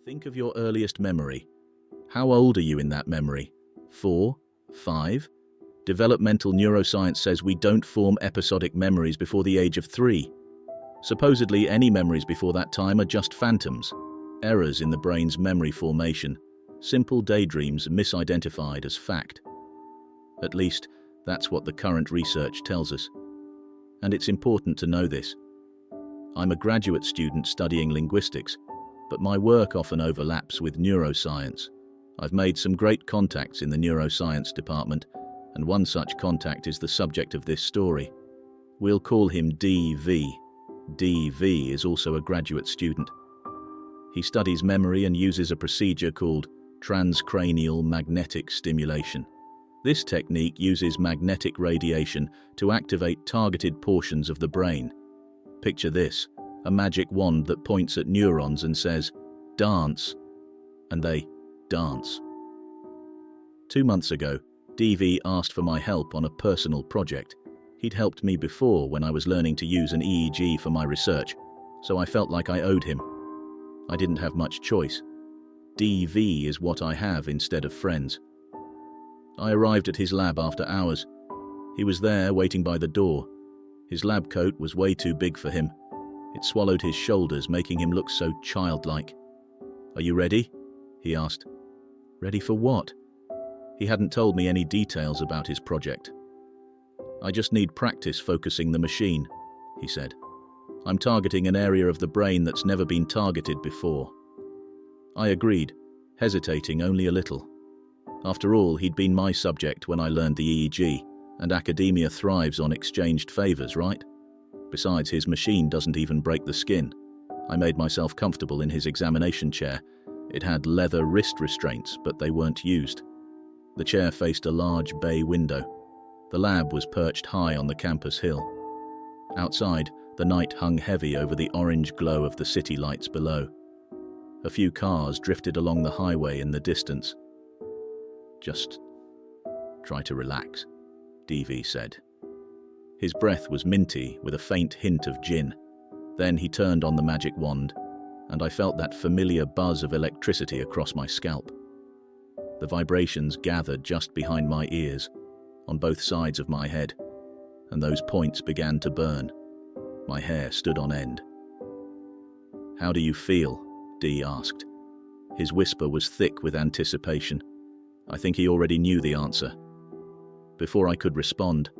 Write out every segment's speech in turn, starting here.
Think of your earliest memory. How old are you in that memory? 4? 5? Developmental neuroscience says we don't form episodic memories before the age of 3. Supposedly, any memories before that time are just phantoms, errors in the brain's memory formation, simple daydreams misidentified as fact. At least, that's what the current research tells us. And it's important to know this. I'm a graduate student studying linguistics, but my work often overlaps with neuroscience. I've made some great contacts in the neuroscience department, and one such contact is the subject of this story. We'll call him DV. DV is also a graduate student. He studies memory and uses a procedure called transcranial magnetic stimulation. This technique uses magnetic radiation to activate targeted portions of the brain. Picture this, a magic wand that points at neurons and says, "Dance," and they dance. 2 months ago, DV asked for my help on a personal project. He'd helped me before when I was learning to use an EEG for my research, so I felt like I owed him. I didn't have much choice. DV is what I have instead of friends. I arrived at his lab after hours. He was there waiting by the door. His lab coat was way too big for him. It swallowed his shoulders, making him look so childlike. "Are you ready?" he asked. Ready for what? He hadn't told me any details about his project. "I just need practice focusing the machine," he said. "I'm targeting an area of the brain that's never been targeted before." I agreed, hesitating only a little. After all, he'd been my subject when I learned the EEG, and academia thrives on exchanged favors, right? Besides, his machine doesn't even break the skin. I made myself comfortable in his examination chair. It had leather wrist restraints, but they weren't used. The chair faced a large bay window. The lab was perched high on the campus hill. Outside, the night hung heavy over the orange glow of the city lights below. A few cars drifted along the highway in the distance. "Just try to relax," DV said. His breath was minty with a faint hint of gin. Then he turned on the magic wand, and I felt that familiar buzz of electricity across my scalp. The vibrations gathered just behind my ears, on both sides of my head, and those points began to burn. My hair stood on end. "How do you feel?" D asked. His whisper was thick with anticipation. I think he already knew the answer. Before I could respond,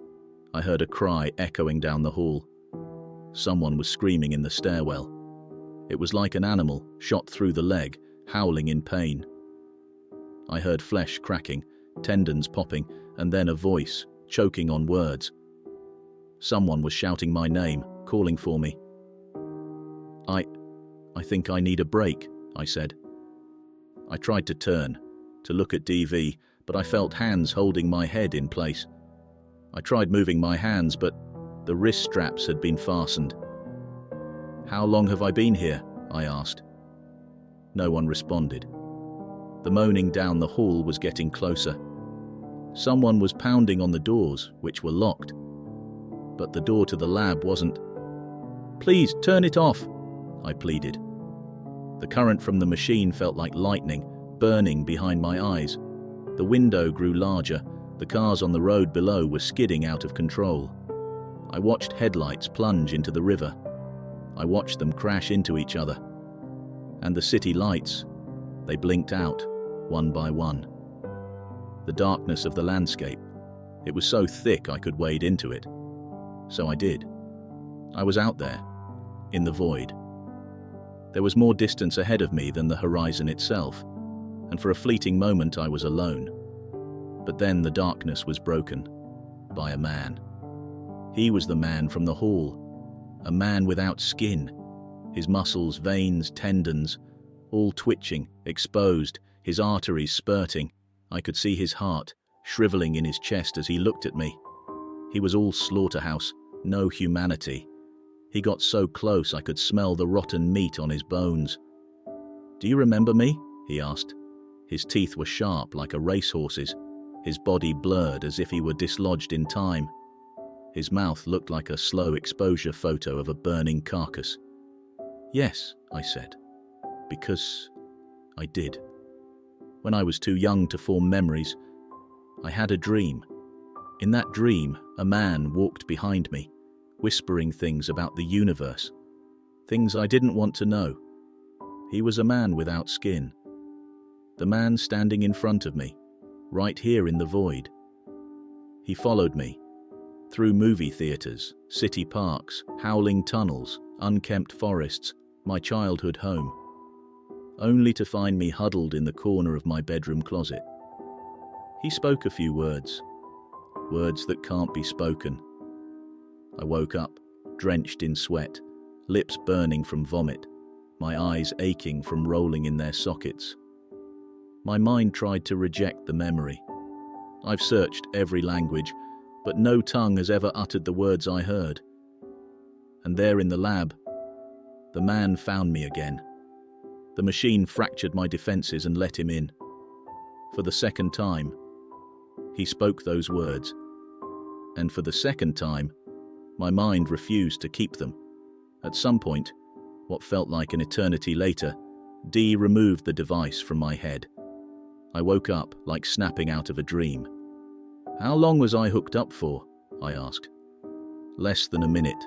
I heard a cry echoing down the hall. Someone was screaming in the stairwell. It was like an animal shot through the leg, howling in pain. I heard flesh cracking, tendons popping, and then a voice, choking on words. Someone was shouting my name, calling for me. I think I need a break," I said. I tried to turn, to look at DV, but I felt hands holding my head in place. I tried moving my hands, but the wrist straps had been fastened. "How long have I been here?" I asked. No one responded. The moaning down the hall was getting closer. Someone was pounding on the doors, which were locked. But the door to the lab wasn't. "Please, turn it off," I pleaded. The current from the machine felt like lightning, burning behind my eyes. The window grew larger. The cars on the road below were skidding out of control. I watched headlights plunge into the river. I watched them crash into each other. And the city lights, they blinked out, one by one. The darkness of the landscape, it was so thick I could wade into it. So I did. I was out there, in the void. There was more distance ahead of me than the horizon itself, and for a fleeting moment I was alone. But then the darkness was broken by a man. He was the man from the hall, a man without skin, his muscles, veins, tendons, all twitching, exposed, his arteries spurting. I could see his heart shriveling in his chest as he looked at me. He was all slaughterhouse, no humanity. He got so close I could smell the rotten meat on his bones. "Do you remember me?" he asked. His teeth were sharp like a racehorse's, his body blurred as if he were dislodged in time. His mouth looked like a slow exposure photo of a burning carcass. "Yes," I said, because I did. When I was too young to form memories, I had a dream. In that dream, a man walked behind me, whispering things about the universe, things I didn't want to know. He was a man without skin. The man standing in front of me, right here in the void. He followed me, through movie theaters, city parks, howling tunnels, unkempt forests, my childhood home, only to find me huddled in the corner of my bedroom closet. He spoke a few words, words that can't be spoken. I woke up, drenched in sweat, lips burning from vomit, my eyes aching from rolling in their sockets. My mind tried to reject the memory. I've searched every language, but no tongue has ever uttered the words I heard. And there in the lab, the man found me again. The machine fractured my defenses and let him in. For the second time, he spoke those words. And for the second time, my mind refused to keep them. At some point, what felt like an eternity later, Dee removed the device from my head. I woke up like snapping out of a dream. "How long was I hooked up for?" I asked. "Less than a minute,"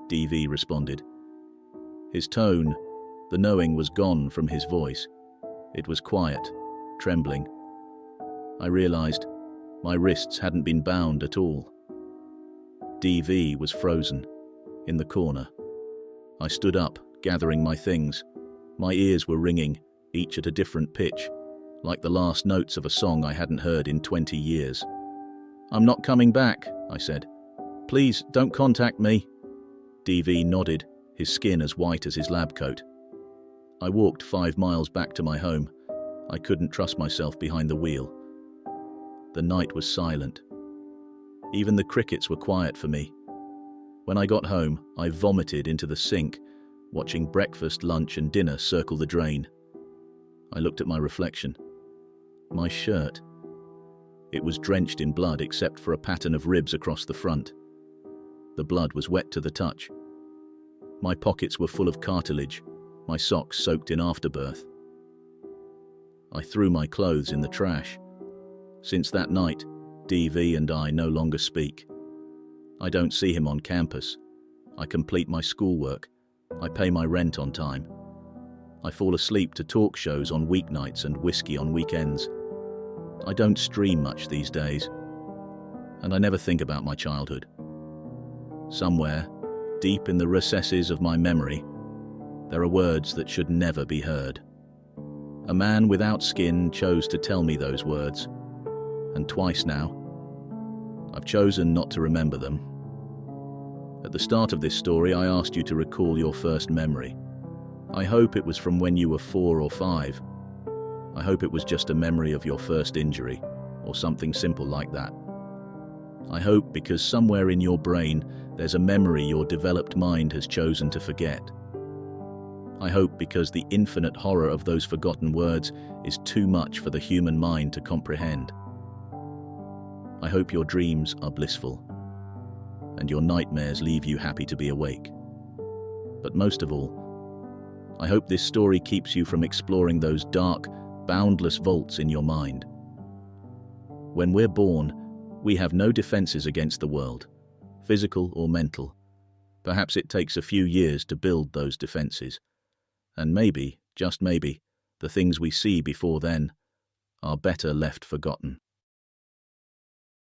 DV responded. His tone, the knowing, was gone from his voice. It was quiet, trembling. I realized my wrists hadn't been bound at all. DV was frozen, in the corner. I stood up, gathering my things. My ears were ringing, each at a different pitch, like the last notes of a song I hadn't heard in 20 years. "I'm not coming back," I said. "Please, don't contact me." DV nodded, his skin as white as his lab coat. I walked 5 miles back to my home. I couldn't trust myself behind the wheel. The night was silent. Even the crickets were quiet for me. When I got home, I vomited into the sink, watching breakfast, lunch, and dinner circle the drain. I looked at my reflection. My shirt. It was drenched in blood except for a pattern of ribs across the front. The blood was wet to the touch. My pockets were full of cartilage, my socks soaked in afterbirth. I threw my clothes in the trash. Since that night, DV and I no longer speak. I don't see him on campus. I complete my schoolwork. I pay my rent on time. I fall asleep to talk shows on weeknights and whiskey on weekends. I don't stream much these days. And I never think about my childhood. Somewhere, deep in the recesses of my memory, there are words that should never be heard. A man without skin chose to tell me those words. And twice now, I've chosen not to remember them. At the start of this story, I asked you to recall your first memory. I hope it was from when you were 4 or 5. I hope it was just a memory of your first injury, or something simple like that. I hope because somewhere in your brain there's a memory your developed mind has chosen to forget. I hope because the infinite horror of those forgotten words is too much for the human mind to comprehend. I hope your dreams are blissful, and your nightmares leave you happy to be awake. But most of all, I hope this story keeps you from exploring those dark, boundless vaults in your mind. When we're born, we have no defenses against the world, physical or mental. Perhaps it takes a few years to build those defenses. And maybe, just maybe, the things we see before then are better left forgotten.